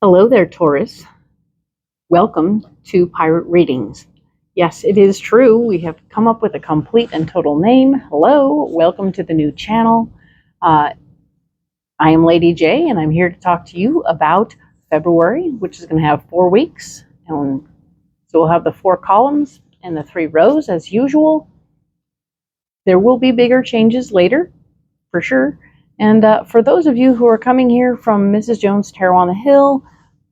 Hello there, Taurus. Welcome to Pirate Readings. Yes, it is true. We have come up with a complete and total name. Hello, welcome to the new channel. I am Lady J, and I'm here to talk to you about February, which is going to have 4 weeks. And so we'll have the 4 columns and the 3 rows as usual. There will be bigger changes later, for sure. And for those of you who are coming here from Mrs. Jones Tarot on the Hill,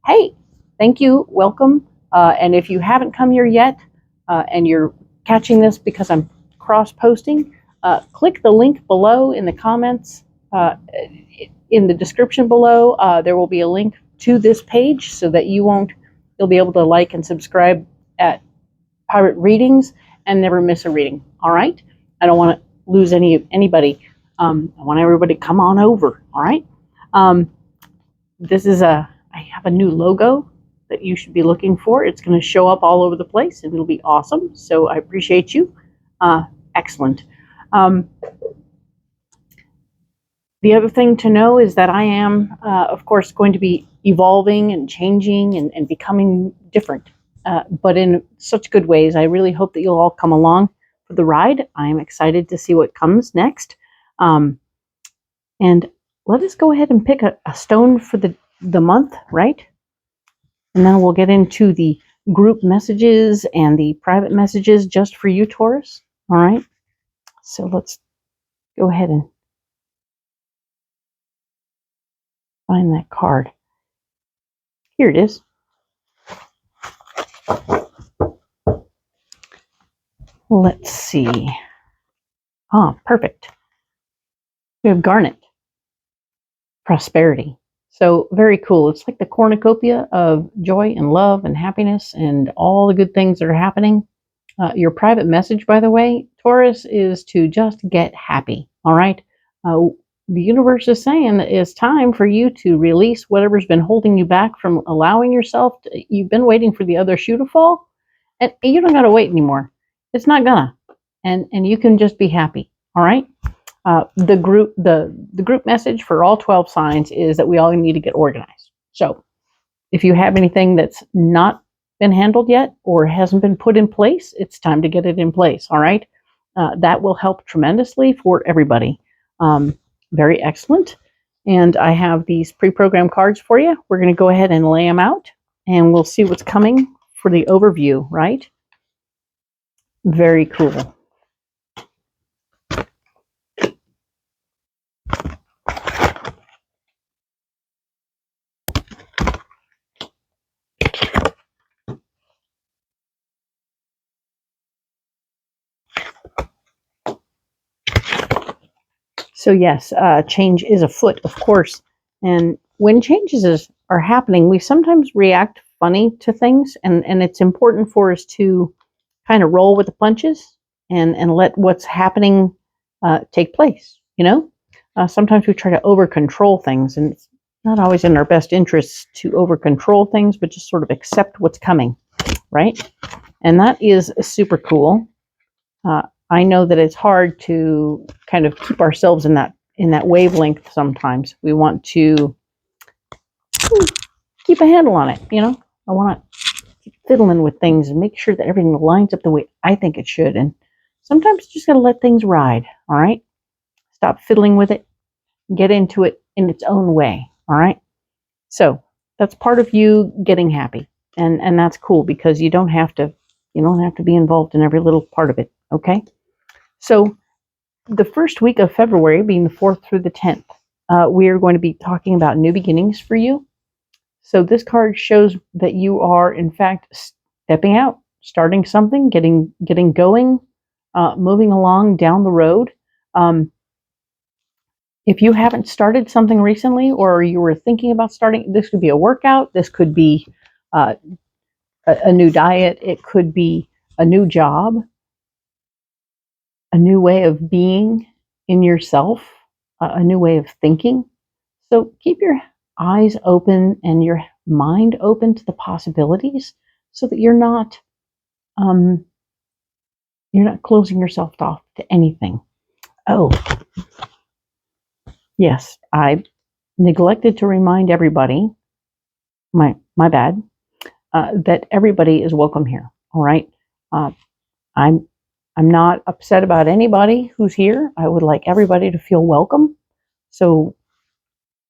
hey, thank you, welcome. And if you haven't come here yet, and you're catching this because I'm cross-posting, click the link below in the comments. In the description below, there will be a link to this page so that you'll be able to like and subscribe at Pirate Readings and never miss a reading. All right? I don't want to lose anybody. I want everybody to come on over. All right? I have a new logo that you should be looking for. It's going to show up all over the place and it'll be awesome. So I appreciate you. Excellent. The other thing to know is that I am, of course, going to be evolving and changing and becoming different, but in such good ways. I really hope that you'll all come along for the ride. I am excited to see what comes next. And let us go ahead and pick a stone for the month, right? And then we'll get into the group messages and the private messages just for you, Taurus. All right. So let's go ahead and find that card. Here it is. Let's see. Ah, perfect. We have garnet. Prosperity. So very cool. It's like the cornucopia of joy and love and happiness and all the good things that are happening. Your private message, by the way, Taurus, is to just get happy. All right. The universe is saying that it's time for you to release whatever's been holding you back from allowing yourself. You've been waiting for the other shoe to fall, and you don't got to wait anymore. It's not gonna, and you can just be happy. All right. The group message for all 12 signs is that we all need to get organized. So if you have anything that's not been handled yet or hasn't been put in place, it's time to get it in place. All right. That will help tremendously for everybody. Very excellent. And I have these pre-programmed cards for you. We're going to go ahead and lay them out and we'll see what's coming for the overview, right? Very cool. So yes, change is afoot, of course. And when changes are happening, we sometimes react funny to things. And it's important for us to kind of roll with the punches and let what's happening take place. You know, sometimes we try to over control things, and it's not always in our best interests to over control things, but just sort of accept what's coming, right? And that is super cool. I know that it's hard to kind of keep ourselves in that wavelength sometimes. We want to keep a handle on it, you know? I want to keep fiddling with things and make sure that everything lines up the way I think it should. And sometimes you just got to let things ride, all right? Stop fiddling with it. Get into it in its own way, all right? So that's part of you getting happy. And that's cool because you don't have to be involved in every little part of it, okay? So the first week of February, being the 4th through the 10th, we are going to be talking about new beginnings for you. So this card shows that you are, in fact, stepping out, starting something, getting going, moving along down the road. If you haven't started something recently or you were thinking about starting, this could be a workout. This could be a new diet. It could be a new job. A new way of being in yourself, a new way of thinking. So keep your eyes open and your mind open to the possibilities so that you're not closing yourself off to anything. Oh, yes, I neglected to remind everybody my bad. That everybody is welcome here. All right. I'm not upset about anybody who's here. I would like everybody to feel welcome. So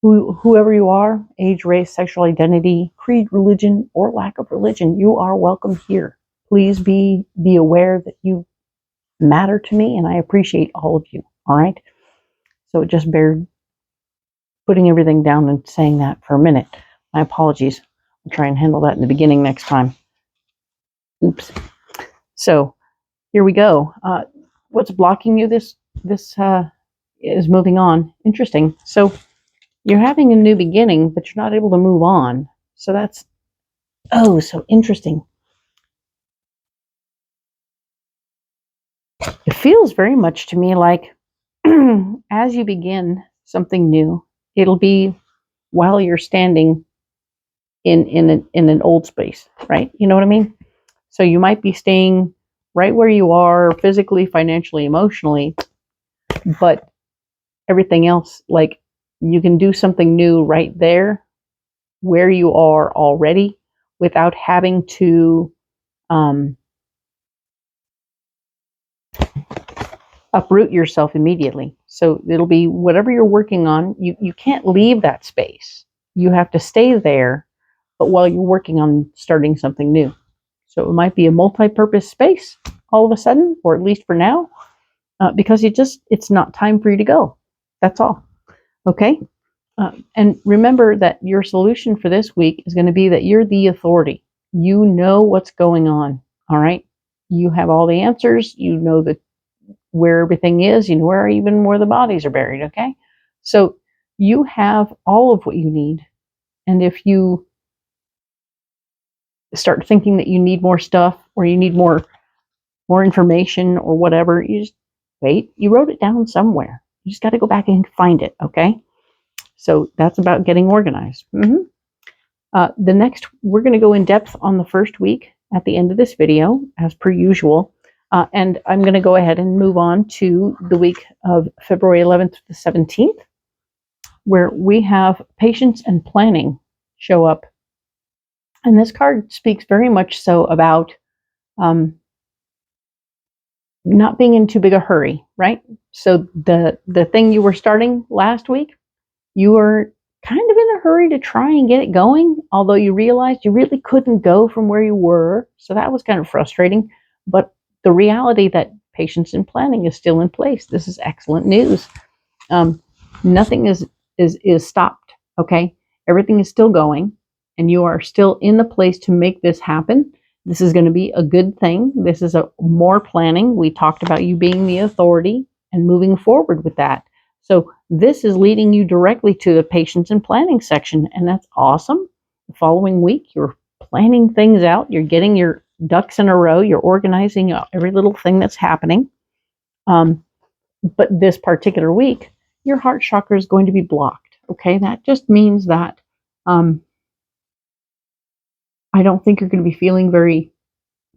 whoever you are, age, race, sexual identity, creed, religion, or lack of religion, you are welcome here. Please be aware that you matter to me, and I appreciate all of you. All right. So just bear putting everything down and saying that for a minute. My apologies. I'll try and handle that in the beginning next time. Oops. So here we go. What's blocking you? This is moving on. Interesting. So you're having a new beginning, but you're not able to move on. So that's so interesting. It feels very much to me like as you begin something new, it'll be while you're standing in an old space, right? You know what I mean? So you might be staying right where you are physically, financially, emotionally, but everything else, like you can do something new right there where you are already without having to uproot yourself immediately. So it'll be whatever you're working on, you can't leave that space. You have to stay there, but while you're working on starting something new. So it might be a multi-purpose space all of a sudden, or at least for now, because it's not time for you to go. That's all. Okay? And remember that your solution for this week is going to be that you're the authority. You know what's going on. All right? You have all the answers. You know where everything is. You know where the bodies are buried. Okay? So you have all of what you need. And if you start thinking that you need more stuff or you need more information or whatever, you just wait. You wrote it down somewhere. You just got to go back and find it. Okay? So that's about getting organized. The next, we're going to go in depth on the first week at the end of this video, as per usual. And I'm going to go ahead and move on to the week of February 11th to the 17th, where we have patience and planning show up. And this card speaks very much so about not being in too big a hurry, right? So the thing you were starting last week, you were kind of in a hurry to try and get it going, although you realized you really couldn't go from where you were. So that was kind of frustrating. But the reality that patience and planning is still in place. This is excellent news. Nothing is stopped. Okay, everything is still going, and you are still in the place to make this happen. This is going to be a good thing. This is more planning. We talked about you being the authority and moving forward with that. So this is leading you directly to the patience and planning section, and that's awesome. The following week, you're planning things out. You're getting your ducks in a row. You're organizing every little thing that's happening. But this particular week, your heart chakra is going to be blocked. Okay, that just means that I don't think you're going to be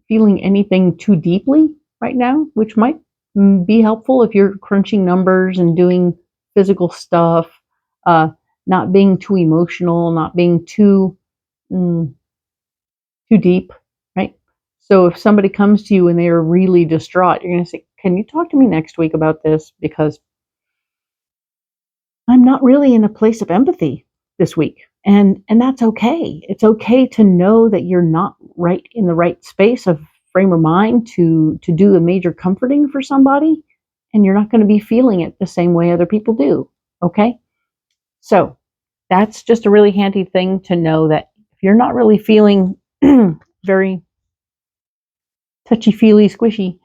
feeling anything too deeply right now, which might be helpful if you're crunching numbers and doing physical stuff, not being too emotional, not being too deep, right? So if somebody comes to you and they are really distraught, you're going to say, can you talk to me next week about this? Because I'm not really in a place of empathy this week. And that's okay. It's okay to know that you're not right in the right space of frame of mind to do the major comforting for somebody, and you're not going to be feeling it the same way other people do. Okay? So that's just a really handy thing to know, that if you're not really feeling very touchy-feely, squishy,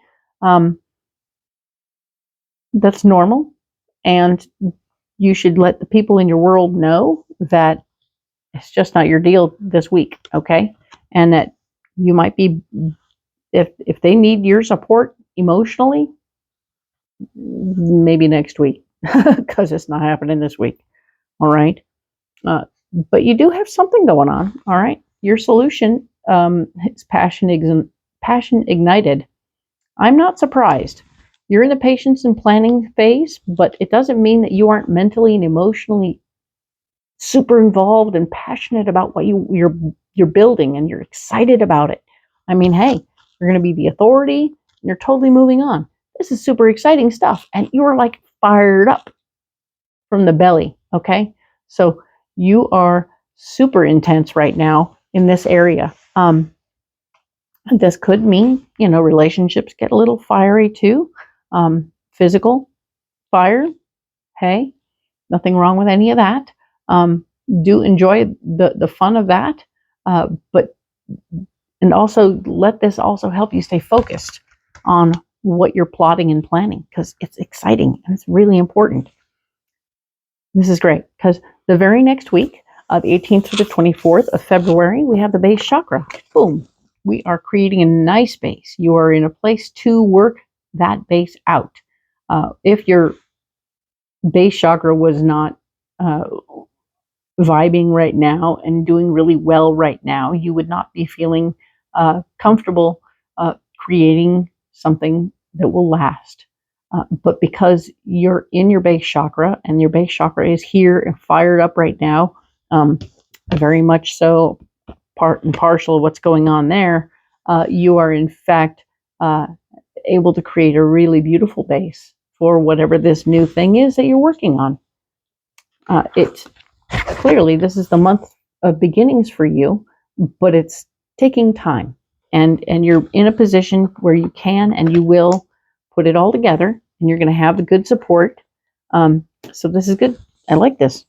that's normal. And you should let the people in your world know that it's just not your deal this week, okay? And that you might be, if they need your support emotionally, maybe next week, because it's not happening this week, all right? But you do have something going on, all right? Your solution is passion ignited. I'm not surprised. You're in the patience and planning phase, but it doesn't mean that you aren't mentally and emotionally super involved and passionate about what you're building, and you're excited about it. I mean, hey, you're going to be the authority, and you're totally moving on. This is super exciting stuff, and you're like fired up from the belly, okay? So you are super intense right now in this area. This could mean, relationships get a little fiery too. Physical fire, hey, nothing wrong with any of that. Do enjoy the fun of that, but and also let this also help you stay focused on what you're plotting and planning, because it's exciting and it's really important. This is great because the very next week, the 18th to the 24th of February, we have the base chakra. Boom. We are creating a nice base. You are in a place to work that base out. If your base chakra was not vibing right now and doing really well right now, you would not be feeling comfortable creating something that will last. But because you're in your base chakra, and your base chakra is here and fired up right now, very much so part and parcel of what's going on there, you are in fact able to create a really beautiful base for whatever this new thing is that you're working on. It's clearly, this is the month of beginnings for you, but it's taking time, and you're in a position where you can and you will put it all together, and you're going to have the good support. So this is good. I like this.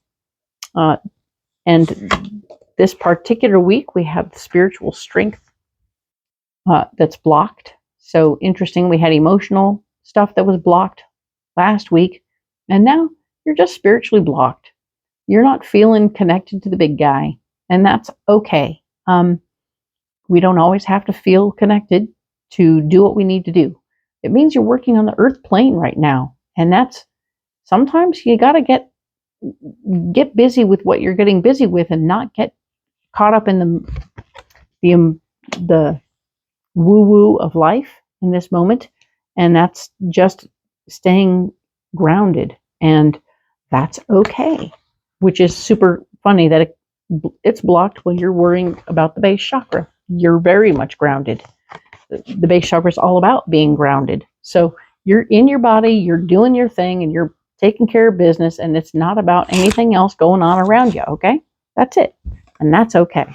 And this particular week, we have the spiritual strength that's blocked. So interesting. We had emotional stuff that was blocked last week, and now you're just spiritually blocked. You're not feeling connected to the big guy, and that's okay. We don't always have to feel connected to do what we need to do. It means you're working on the earth plane right now, and that's sometimes you got to get busy with what you're getting busy with, and not get caught up in the woo-woo of life in this moment. And that's just staying grounded, and that's okay. Which is super funny that it's blocked when you're worrying about the base chakra. You're very much grounded. The base chakra is all about being grounded. So you're in your body, you're doing your thing, and you're taking care of business, and it's not about anything else going on around you, okay? That's it. And that's okay.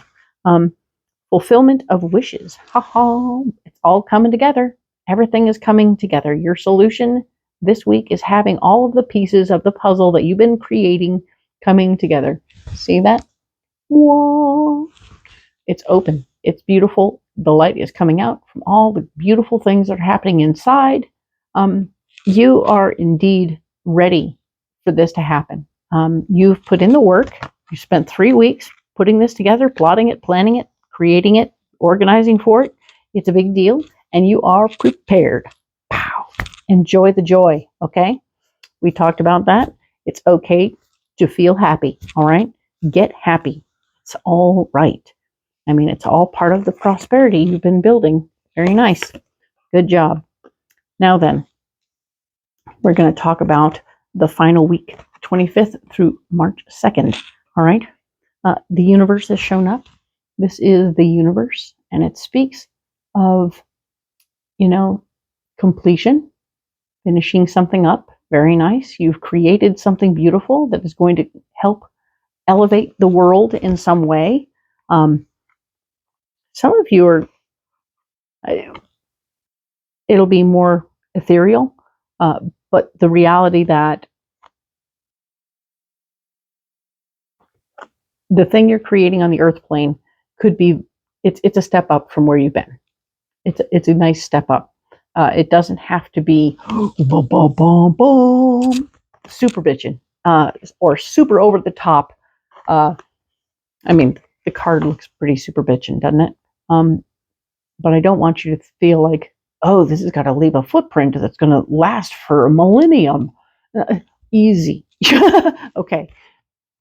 Fulfillment of wishes. Ha ha. It's all coming together. Everything is coming together. Your solution this week is having all of the pieces of the puzzle that you've been creating coming together. See that? Whoa. It's open. It's beautiful. The light is coming out from all the beautiful things that are happening inside. You are indeed ready for this to happen. You've put in the work. You spent 3 weeks putting this together, plotting it, planning it, creating it, organizing for it. It's a big deal, and you are prepared. Pow. Enjoy the joy, okay? We talked about that. It's okay to feel happy, all right? Get happy. It's all right. I mean, it's all part of the prosperity you've been building. Very nice. Good job. Now then, we're going to talk about the final week, 25th through March 2nd, all right? The universe has shown up. This is the universe, and it speaks of, completion, finishing something up. Very nice. You've created something beautiful that is going to help elevate the world in some way. Some of you are, it'll be more ethereal, but the reality that the thing you're creating on the earth plane could be, it's a step up from where you've been. It's a nice step up. It doesn't have to be boom, boom, boom, boom, super bitchin', or super over the top. I mean, the card looks pretty super bitchin', doesn't it? But I don't want you to feel like, oh, this has got to leave a footprint that's going to last for a millennium. Easy. Okay.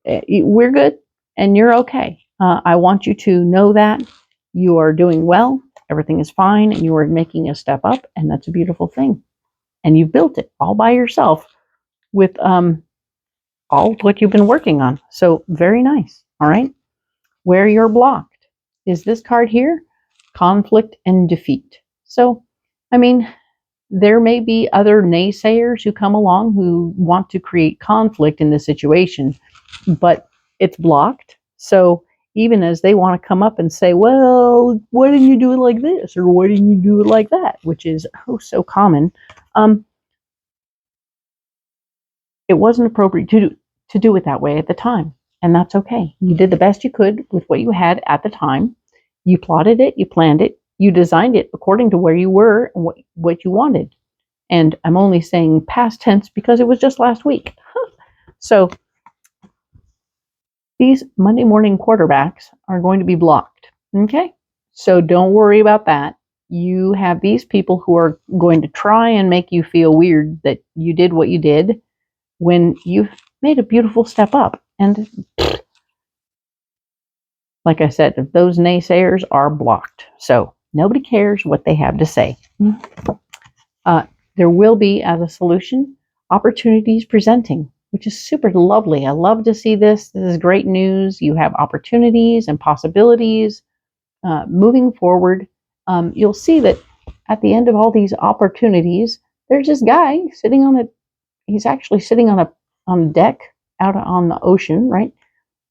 We're good, and you're okay. I want you to know that you are doing well. Everything is fine, and you are making a step up, and that's a beautiful thing. And you've built it all by yourself with all what you've been working on. So very nice. All right. Where you're blocked is this card here, conflict and defeat. So, I mean, there may be other naysayers who come along who want to create conflict in this situation, but it's blocked. So even as they want to come up and say, well, why didn't you do it like this? Or why didn't you do it like that? Which is so common. It wasn't appropriate to do it that way at the time. And that's okay. You did the best you could with what you had at the time. You plotted it, you planned it, you designed it according to where you were and what you wanted. And I'm only saying past tense because it was just last week. So these Monday morning quarterbacks are going to be blocked. Okay? So don't worry about that. You have these people who are going to try and make you feel weird that you did what you did when you've made a beautiful step up. And like I said, those naysayers are blocked. So nobody cares what they have to say. There will be, as a solution, opportunities presenting, which is super lovely. I love to see this. This is great news. You have opportunities and possibilities moving forward. You'll see that at the end of all these opportunities, there's this guy sitting on a, he's actually sitting on a deck out on the ocean, right?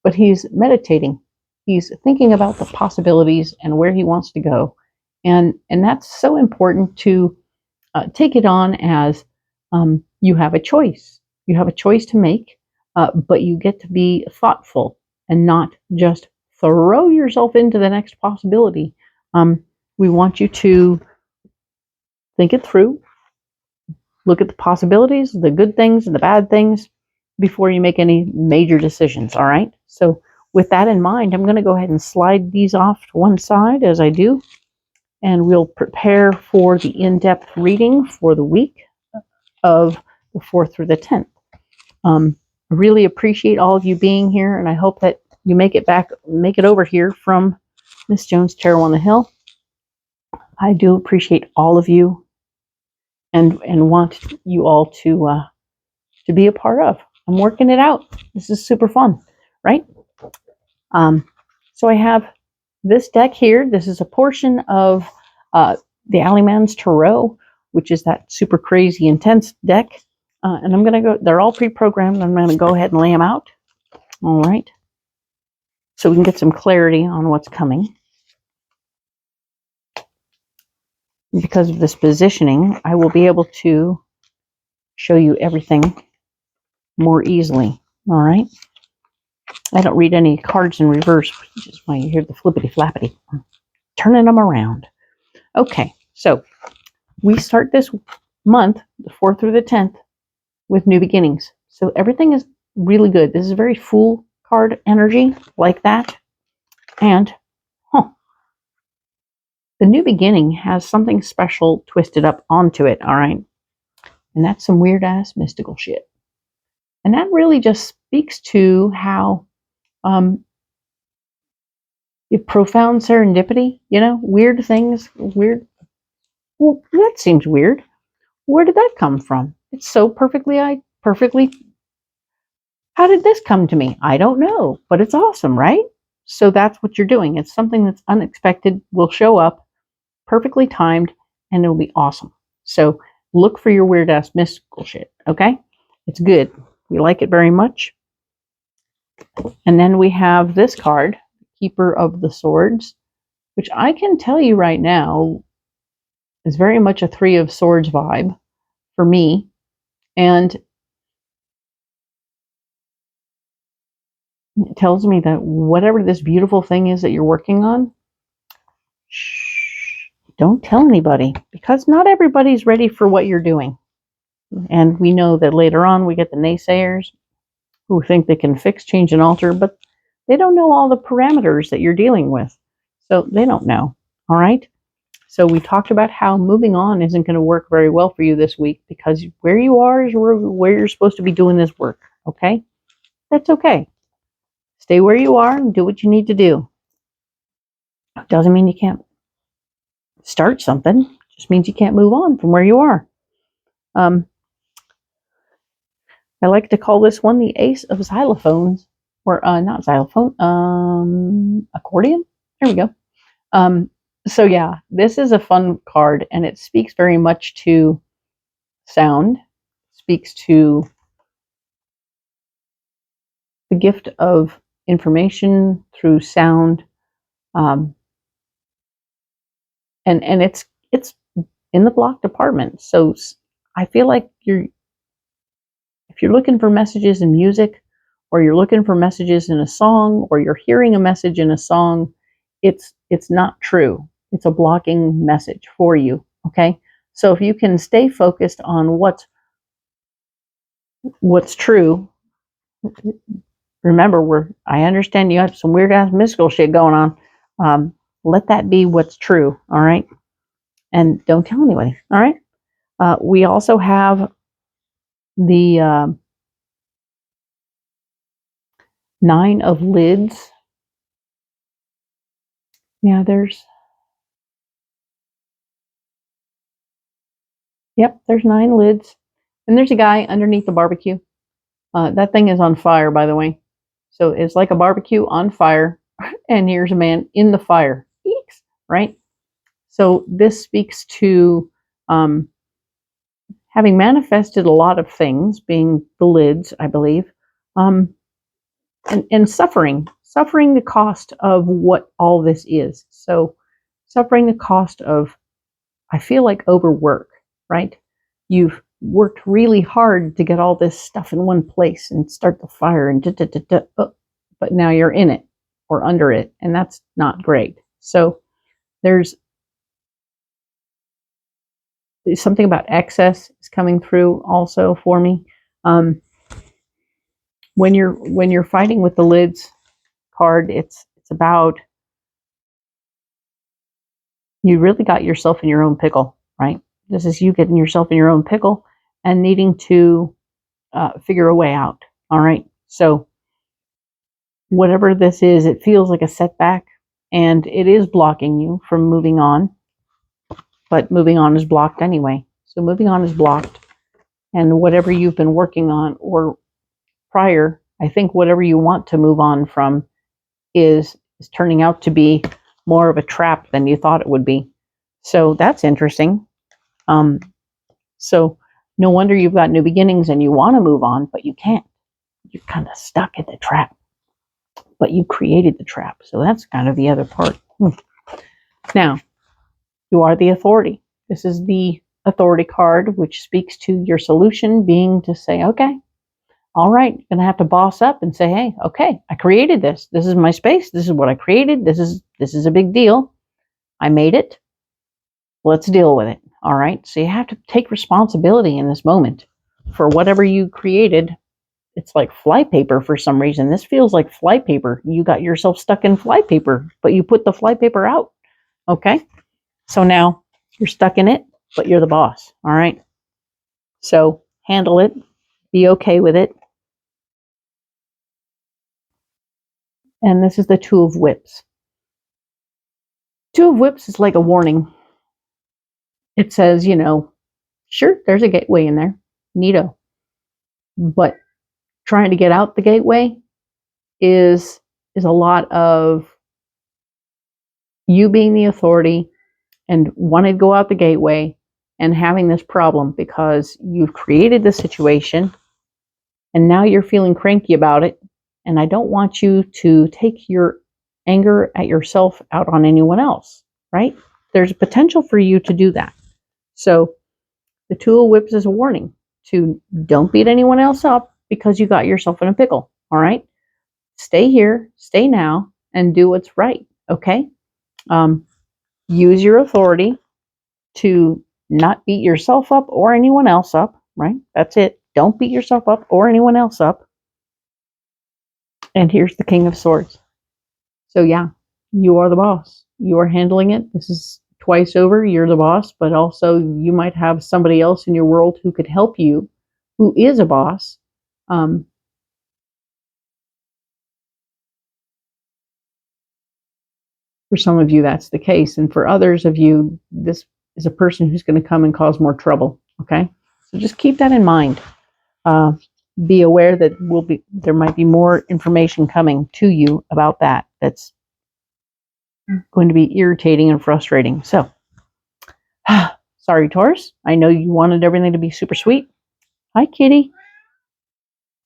But he's meditating. He's thinking about the possibilities and where he wants to go. And that's so important to take it on as you have a choice. You have a choice to make, but you get to be thoughtful and not just throw yourself into the next possibility. We want you to think it through, look at the possibilities, the good things and the bad things before you make any major decisions, all right? So with that in mind, I'm going to go ahead and slide these off to one side as I do, and we'll prepare for the in-depth reading for the week of the 4th through the 10th. I really appreciate all of you being here, and I hope that you make it over here from Miss Joan's Tarot on the Hill. I do appreciate all of you and want you all to be a part of. I'm working it out. This is super fun, right? So I have this deck here. This is a portion of the Alleyman's Tarot, which is that super crazy intense deck. And I'm going to go, they're all pre-programmed. I'm going to go ahead and lay them out. All right. So we can get some clarity on what's coming. Because of this positioning, I will be able to show you everything more easily. All right. I don't read any cards in reverse, which is why you hear the flippity flappity. I'm turning them around. Okay. So we start this month, the 4th through the 10th, with new beginnings. So everything is really good. This is very full card energy like that. And the new beginning has something special twisted up onto it, all right? And that's some weird ass mystical shit. And that really just speaks to how profound serendipity, weird things, weird. Well, that seems weird. Where did that come from? It's so perfectly. How did this come to me? I don't know, but it's awesome, right? So that's what you're doing. It's something that's unexpected, will show up, perfectly timed, and it'll be awesome. So look for your weird ass mystical shit, okay? It's good. We like it very much. And then we have this card, Keeper of the Swords, which I can tell you right now is very much a Three of Swords vibe for me. And it tells me that whatever this beautiful thing is that you're working on, shh, don't tell anybody, because not everybody's ready for what you're doing. And we know that later on we get the naysayers who think they can fix, change, and alter, but they don't know all the parameters that you're dealing with. So they don't know. All right? So we talked about how moving on isn't going to work very well for you this week because where you are is where you're supposed to be doing this work. Okay? That's okay. Stay where you are and do what you need to do. Doesn't mean you can't start something. Just means you can't move on from where you are. I like to call this one the Ace of Xylophones, or not xylophone, accordion. There we go. So yeah, this is a fun card, and it speaks very much to sound, speaks to the gift of information through sound, and it's in the block department. So I feel like if you're looking for messages in music, or you're looking for messages in a song, or you're hearing a message in a song, it's not true. It's a blocking message for you. Okay, so if you can stay focused on what's true. Remember, I understand you have some weird ass mystical shit going on. Let that be what's true. All right, and don't tell anybody. All right. We also have the Nine of Lids. Yeah, there's 9 lids. And there's a guy underneath the barbecue. That thing is on fire, by the way. So it's like a barbecue on fire, and here's a man in the fire. Eeks, right? So this speaks to having manifested a lot of things, being the lids, I believe, and suffering the cost of what all this is. So suffering the cost of, I feel like, overwork, right? You've worked really hard to get all this stuff in one place and start the fire and but now you're in it or under it, and that's not great. So there's something about excess is coming through also for me. When you're fighting with the lids card, it's about, you really got yourself in your own pickle, right? This is you getting yourself in your own pickle and needing to figure a way out. All right. So whatever this is, it feels like a setback, and it is blocking you from moving on. But moving on is blocked anyway. So moving on is blocked, and whatever you've been working on or prior, I think whatever you want to move on from is turning out to be more of a trap than you thought it would be. So that's interesting. So no wonder you've got new beginnings and you want to move on, but you can't. You're kind of stuck in the trap. But you created the trap. So that's kind of the other part. Now, you are the authority. This is the authority card, which speaks to your solution being to say, okay, all right, you're going to have to boss up and say, hey, okay, I created this. This is my space. This is what I created. This is a big deal. I made it. Let's deal with it. All right. So you have to take responsibility in this moment for whatever you created. It's like flypaper for some reason. This feels like flypaper. You got yourself stuck in flypaper, but you put the flypaper out. Okay. So now you're stuck in it, but you're the boss. All right. So handle it. Be okay with it. And this is the Two of Whips. Two of Whips is like a warning. It says, sure, there's a gateway in there. Neato. But trying to get out the gateway is a lot of you being the authority and wanting to go out the gateway and having this problem because you've created the situation and now you're feeling cranky about it. And I don't want you to take your anger at yourself out on anyone else, right? There's a potential for you to do that. So the Two of Whips is a warning to don't beat anyone else up because you got yourself in a pickle, all right? Stay here, stay now, and do what's right, okay? Use your authority to not beat yourself up or anyone else up, right? That's it. Don't beat yourself up or anyone else up. And here's the King of Swords. So yeah, you are the boss. You are handling it. This is twice over. You're the boss, but also you might have somebody else in your world who could help you, who is a boss. For some of you, that's the case. And for others of you, this is a person who's going to come and cause more trouble. Okay? So just keep that in mind. be aware that there might be more information coming to you about that. That's going to be irritating and frustrating. So, sorry, Taurus. I know you wanted everything to be super sweet. Hi, kitty.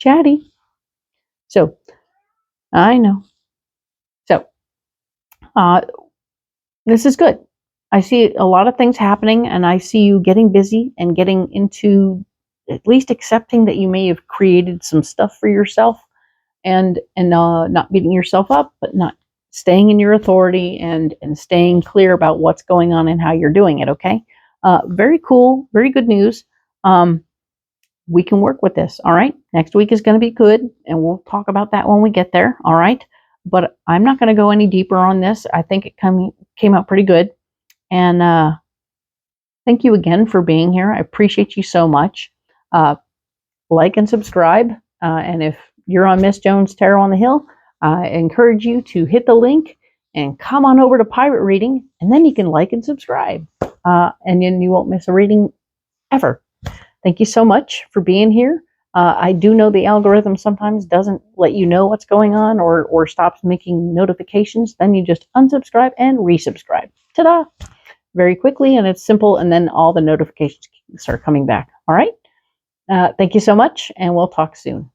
Chatty. So, I know. So, this is good. I see a lot of things happening, and I see you getting busy and getting into at least accepting that you may have created some stuff for yourself, and not beating yourself up, but not staying in your authority and staying clear about what's going on and how you're doing it. Okay, very cool, very good news. We can work with this. All right, next week is going to be good, and we'll talk about that when we get there. All right, but I'm not going to go any deeper on this. I think it came out pretty good, and thank you again for being here. I appreciate you so much. Like and subscribe, and if you're on Miss Joan's Tarot on the Hill, I encourage you to hit the link and come on over to Pirate Reading, and then you can like and subscribe, and then you won't miss a reading ever. Thank you so much for being here. I do know the algorithm sometimes doesn't let you know what's going on or stops making notifications. Then you just unsubscribe and resubscribe. Ta-da! Very quickly, and it's simple, and then all the notifications start coming back. All right? Thank you so much, and we'll talk soon.